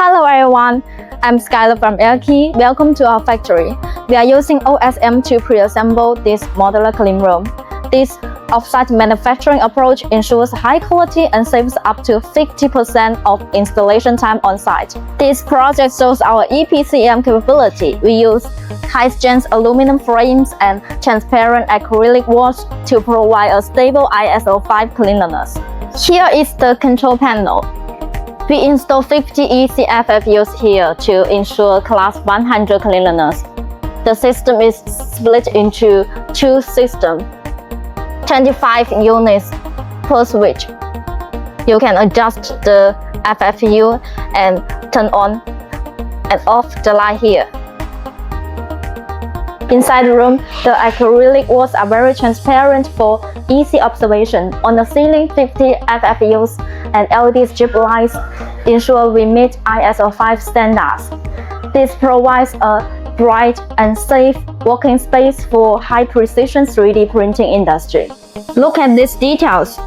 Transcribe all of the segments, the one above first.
Hello everyone, I'm Skylar from Airkey. Welcome to our factory. We are using OSM to pre-assemble this modular cleanroom. This off-site manufacturing approach ensures high quality and saves up to 50% of installation time on site. This project shows our EPCM capability. We use high-strength aluminum frames and transparent acrylic walls to provide a stable ISO 5 cleanliness. Here is the control panel. We install 50 ECFFUs here to ensure Class 100 cleanliness. The system is split into two systems, 25 units per switch. You can adjust the FFU and turn on and off the light here. Inside the room, the acrylic walls are very transparent for easy observation. On the ceiling, 50 FFUs and LED strip lights ensure we meet ISO 5 standards. This provides a bright and safe working space for high-precision 3D printing industry. Look at these details.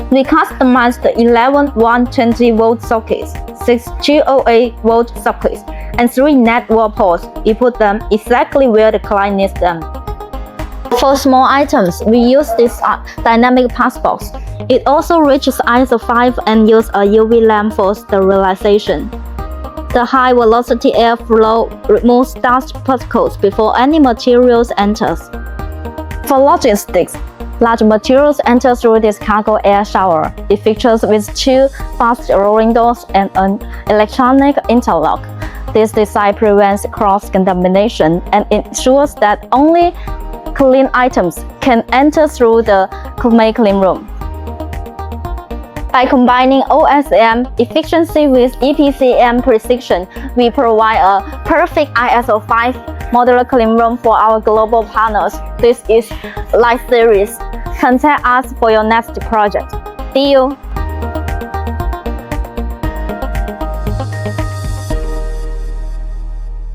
We customized the 11 120-volt sockets, 6 208-volt sockets, and 3 net wall ports. We put them exactly where the client needs them. For small items, we use this dynamic pass box. It also reaches ISO 5 and uses a UV lamp for sterilization. The high-velocity airflow removes dust particles before any materials enters. For logistics, large materials enter through this cargo air shower. It features with 2 fast rolling doors and an electronic interlock. This design prevents cross-contamination and ensures that only clean items can enter through the main cleanroom. By combining OSM efficiency with EPCM precision, we provide a perfect ISO 5 modular cleanroom for our global partners. This is Light Series. Contact us for your next project. See you!